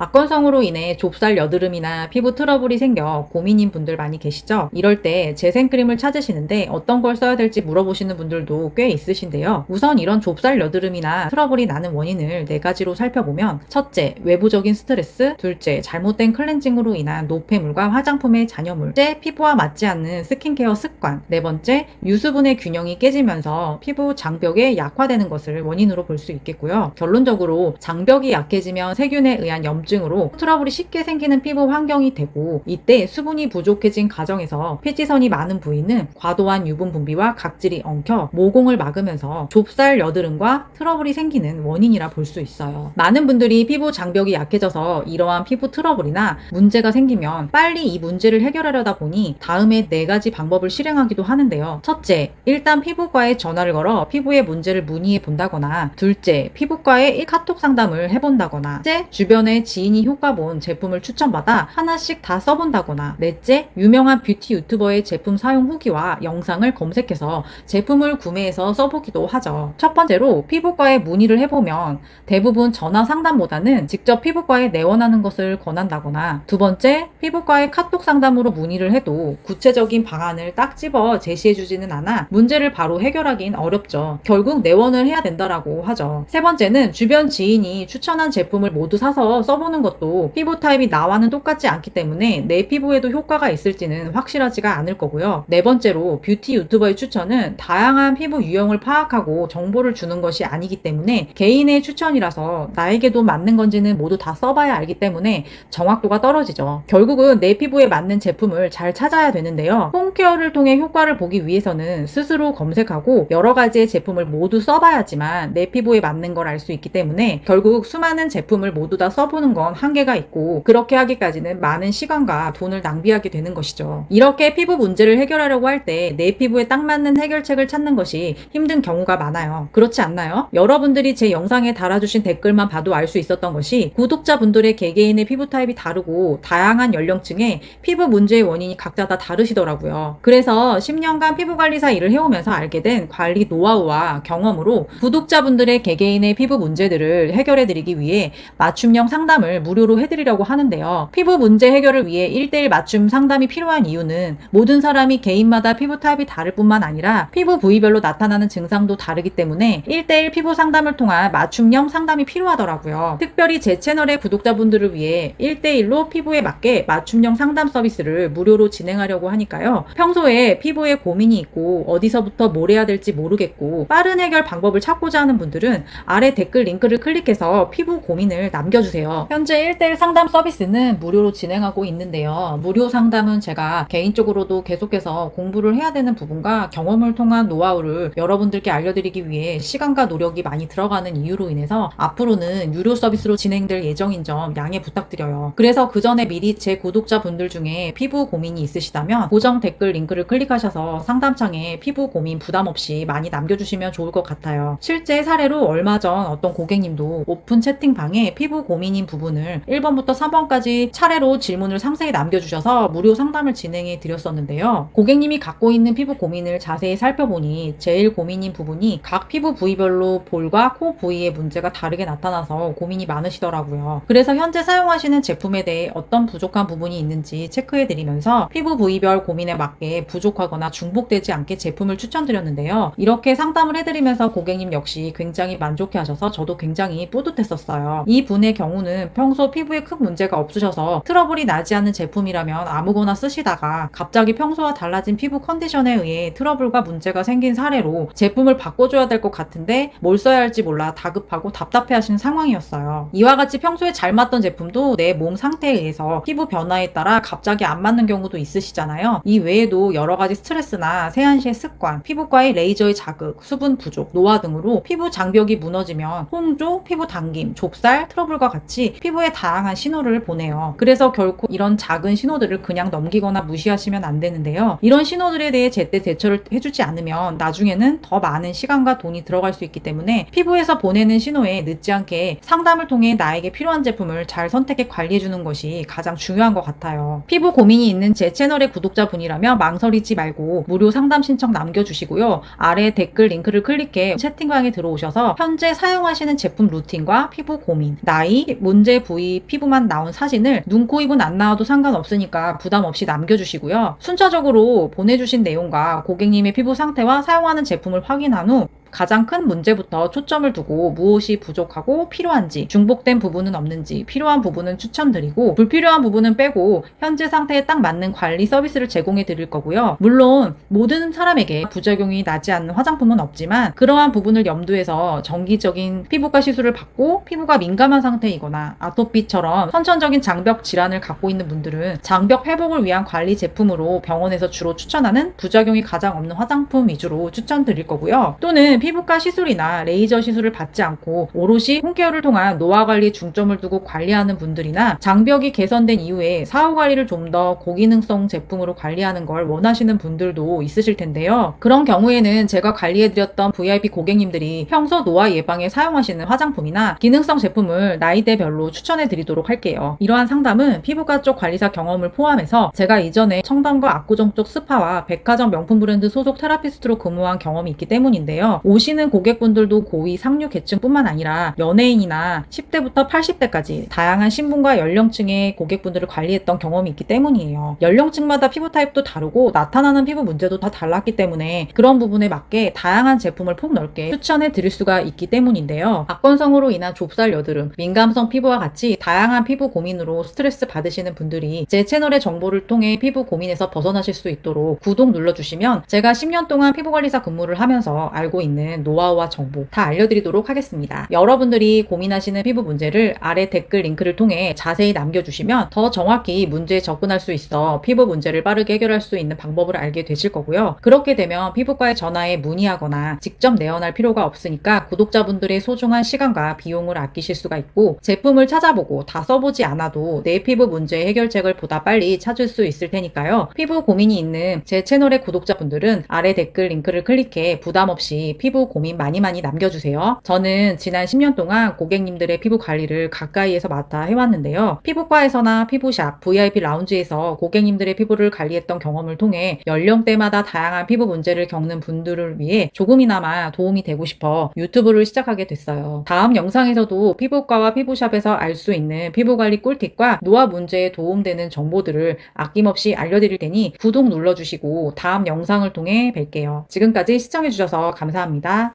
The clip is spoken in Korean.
악건성으로 인해 좁쌀 여드름이나 피부 트러블이 생겨 고민인 분들 많이 계시죠? 이럴 때 재생크림을 찾으시는데 어떤 걸 써야 될지 물어보시는 분들도 꽤 있으신데요. 우선 이런 좁쌀 여드름이나 트러블이 나는 원인을 4가지로 살펴보면, 첫째, 외부적인 스트레스, 둘째, 잘못된 클렌징으로 인한 노폐물과 화장품의 잔여물, 셋째, 피부와 맞지 않는 스킨케어 습관, 네 번째, 유수분의 균형이 깨지면서 피부 장벽에 약화되는 것을 원인으로 볼 수 있겠고요. 결론적으로 장벽이 약해지면 세균에 의한 염증으로 트러블이 쉽게 생기는 피부 환경이 되고, 이때 수분이 부족해진 가정에서 피지선이 많은 부위는 과도한 유분 분비와 각질이 엉켜 모공을 막으면서 좁쌀 여드름과 트러블이 생기는 원인이라 볼 수 있어요. 많은 분들이 피부 장벽이 약해져서 이러한 피부 트러블이나 문제가 생기면 빨리 이 문제를 해결하려다 보니 다음에 4가지 방법을 실행하기도 하는데요. 첫째, 일단 피부과에 전화를 걸어 피부의 문제를 문의해 본다거나, 둘째, 피부과에 카톡 상담을 해본다거나, 셋째, 주변에 지인이 효과 본 제품을 추천받아 하나씩 다 써본다거나, 넷째, 유명한 뷰티 유튜버의 제품 사용 후기와 영상을 검색해서 제품을 구매해서 써보기도 하죠. 첫 번째로 피부과에 문의를 해보면 대부분 전화 상담보다는 직접 피부과에 내원하는 것을 권한다거나, 두 번째, 피부과에 카톡 상담으로 문의를 해도 구체적인 방안을 딱 집어 제시해주지는 않아 문제를 바로 해결하긴 어렵죠. 결국 내원을 해야 된다라고 하죠. 세 번째는 주변 지인이 추천한 제품을 모두 사서 써보는 것도 피부 타입이 나와는 똑같지 않기 때문에 내 피부에도 효과가 있을지는 확실하지가 않을 거고요. 네 번째로 뷰티 유튜버의 추천은 다양한 피부 유형을 파악하고 정보를 주는 것이 아니기 때문에 개인의 추천이라서 나에게도 맞는 건지는 모두 다 써봐야 알기 때문에 정확도가 떨어지죠. 결국은 내 피부에 맞는 제품을 잘 찾아야 되는데요. 홈케어를 통해 효과를 보기 위해서는 스스로 검색하고 여러 가지의 제품을 모두 써봐야지만 내 피부에 맞는 걸 알 수 있기 때문에 결국 수많은 제품을 모두 다 써보는 건 한계가 있고, 그렇게 하기까지는 많은 시간과 돈을 낭비하게 되는 것이죠. 이렇게 피부 문제를 해결하려고 할 때 내 피부에 딱 맞는 해결책을 찾는 것이 힘든 경우가 많아요. 그렇지 않나요? 여러분들이 제 영상에 달아주신 댓글만 봐도 알 수 있었던 것이, 구독자분들의 개개인의 피부 타입이 다르고 다양한 연령층의 피부 문제의 원인이 각자 다 다르시더라고요. 그래서 10년간 피부관리사 일을 해오면서 알게 된 관리 노하우와 경험으로 구독자분들의 개개인의 피부 문제들을 해결해드리기 위해 맞춤형 상담을 무료로 해드리려고 하는데요. 피부 문제 해결을 위해 1:1 맞춤 상담이 필요한 이유는 모든 사람이 개인마다 피부 타입이 다를 뿐만 아니라 피부 부위별로 나타나는 증상도 다르기 때문에 1:1 피부 상담을 통한 맞춤형 상담이 필요하더라고요. 특별히 제 채널의 구독자분들을 위해 1:1로 피부에 맞게 맞춤형 상담 서비스를 무료로 진행하려고 하니까요. 평소에 피부에 고민이 있고 어디서부터 뭘 해야 될지 모르겠고 빠른 해결 방법을 찾고자 하는 분들은 아래 댓글 링크를 클릭해서 피부 고민을 남겨주세요. 현재 1:1 상담 서비스는 무료로 진행하고 있는데요. 무료 상담은 제가 개인적으로도 계속해서 공부를 해야 되는 부분과 경험을 통한 노하우를 여러분들께 알려드리기 위해 시간과 노력이 많이 들어가는 이유로 인해서 앞으로는 유료 서비스로 진행될 예정인 점 양해 부탁드려요. 그래서 그 전에 미리 제 구독자분들 중에 피부 고민이 있으시다면 고정 댓글 링크를 클릭하셔서 상담창에 피부 고민 부담 없이 많이 남겨주시면 좋을 것 같아요. 실제 사례로 얼마 전 어떤 고객님도 오픈 채팅방에 피부 고민인 부분을 1번부터 3번까지 차례로 질문을 상세히 남겨주셔서 무료 상담을 진행해 드렸었는데요. 고객님이 갖고 있는 피부 고민을 자세히 살펴보니 제일 고민인 부분이 각 피부 부위별로 볼과 코 부위의 문제가 다르게 나타나서 고민이 많으시더라고요. 그래서 현재 사용하시는 제품에 대해 어떤 부족한 부분이 있는지 체크해드리면서 피부 부위별 고민에 맞게 부족하거나 중복되지 않게 제품을 추천드렸는데요. 이렇게 상담을 해드리면서 고객님 역시 굉장히 만족해하셔서 저도 굉장히 뿌듯했었어요. 이 분의 경우는 평소 피부에 큰 문제가 없으셔서 트러블이 나지 않는 제품이라면 아무거나 쓰시다가 갑자기 평소와 달라진 피부 컨디션에 의해 트러블과 문제가 생긴 사례로 제품을 바꿔줘야 될 것 같은데 뭘 써야 할지 몰라 다급하고 답답해하시는 상황이었어요. 이와 같이 평소에 잘 맞던 제품도 내 몸 상태에 의해서 피부 변화에 따라 갑자기 안 맞는 경우도 있으시잖아요. 이 외에도 여러 가지 스트레스나 세안시의 습관, 피부과의 레이저의 자극, 수분 부족, 노화 등으로 피부 장벽이 무너지면 홍조, 피부 당김, 좁쌀, 트러블과 같이 피부에 다양한 신호를 보내요. 그래서 결코 이런 작은 신호들을 그냥 넘기거나 무시하시면 안 되는데요. 이런 신호들에 대해 제때 대처를 해주지 않으면 나중에는 더 많은 시간과 돈이 들어갈 수 있기 때문에 피부에서 보내는 신호에 늦지 않게 상담을 통해 나에게 필요한 제품을 잘 선택해 관리해주는 것이 가장 중요한 것 같아요. 피부 고민이 있는 제 채널의 구독자분이라면 망설이지 말고 무료 상담 신청 남겨주시고요. 아래 댓글 링크를 클릭해 채팅방에 들어오셔서 현재 사용하시는 제품 루틴과 피부 고민, 나이, 문제 문제 부위 피부만 나온 사진을 눈, 코, 입은 안 나와도 상관없으니까 부담 없이 남겨주시고요. 순차적으로 보내주신 내용과 고객님의 피부 상태와 사용하는 제품을 확인한 후 가장 큰 문제부터 초점을 두고 무엇이 부족하고 필요한지, 중복된 부분은 없는지, 필요한 부분은 추천드리고 불필요한 부분은 빼고 현재 상태에 딱 맞는 관리 서비스를 제공해 드릴 거고요. 물론 모든 사람에게 부작용이 나지 않는 화장품은 없지만 그러한 부분을 염두해서 정기적인 피부과 시술을 받고 피부가 민감한 상태이거나 아토피처럼 선천적인 장벽 질환을 갖고 있는 분들은 장벽 회복을 위한 관리 제품으로 병원에서 주로 추천하는 부작용이 가장 없는 화장품 위주로 추천드릴 거고요. 또는 피부과 시술이나 레이저 시술을 받지 않고 오롯이 홈케어를 통한 노화 관리에 중점을 두고 관리하는 분들이나 장벽이 개선된 이후에 사후 관리를 좀 더 고기능성 제품으로 관리하는 걸 원하시는 분들도 있으실 텐데요. 그런 경우에는 제가 관리해드렸던 VIP 고객님들이 평소 노화 예방에 사용하시는 화장품이나 기능성 제품을 나이대별로 추천해드리도록 할게요. 이러한 상담은 피부과 쪽 관리사 경험을 포함해서 제가 이전에 청담과 압구정 쪽 스파와 백화점 명품 브랜드 소속 테라피스트로 근무한 경험이 있기 때문인데요. 오시는 고객분들도 고위 상류 계층뿐만 아니라 연예인이나 10대부터 80대까지 다양한 신분과 연령층의 고객분들을 관리했던 경험이 있기 때문이에요. 연령층마다 피부 타입도 다르고 나타나는 피부 문제도 다 달랐기 때문에 그런 부분에 맞게 다양한 제품을 폭넓게 추천해 드릴 수가 있기 때문인데요. 악건성으로 인한 좁쌀 여드름, 민감성 피부와 같이 다양한 피부 고민으로 스트레스 받으시는 분들이 제 채널의 정보를 통해 피부 고민에서 벗어나실 수 있도록 구독 눌러주시면 제가 10년 동안 피부관리사 근무를 하면서 알고 있는 노하우와 정보 다 알려드리도록 하겠습니다. 여러분들이 고민하시는 피부 문제를 아래 댓글 링크를 통해 자세히 남겨주시면 더 정확히 문제에 접근할 수 있어 피부 문제를 빠르게 해결할 수 있는 방법을 알게 되실 거고요. 그렇게 되면 피부과에 전화해 문의하거나 직접 내원할 필요가 없으니까 구독자분들의 소중한 시간과 비용을 아끼실 수가 있고 제품을 찾아보고 다 써보지 않아도 내 피부 문제의 해결책을 보다 빨리 찾을 수 있을 테니까요. 피부 고민이 있는 제 채널의 구독자분들은 아래 댓글 링크를 클릭해 부담 없이 피부 고민 많이 남겨주세요. 저는 지난 10년 동안 고객님들의 피부 관리를 가까이에서 맡아 해왔는데요. 피부과에서나 피부샵, VIP 라운지에서 고객님들의 피부를 관리했던 경험을 통해 연령대마다 다양한 피부 문제를 겪는 분들을 위해 조금이나마 도움이 되고 싶어 유튜브를 시작하게 됐어요. 다음 영상에서도 피부과와 피부샵에서 알 수 있는 피부관리 꿀팁과 노화 문제에 도움되는 정보들을 아낌없이 알려드릴 테니 구독 눌러주시고 다음 영상을 통해 뵐게요. 지금까지 시청해주셔서 감사합니다.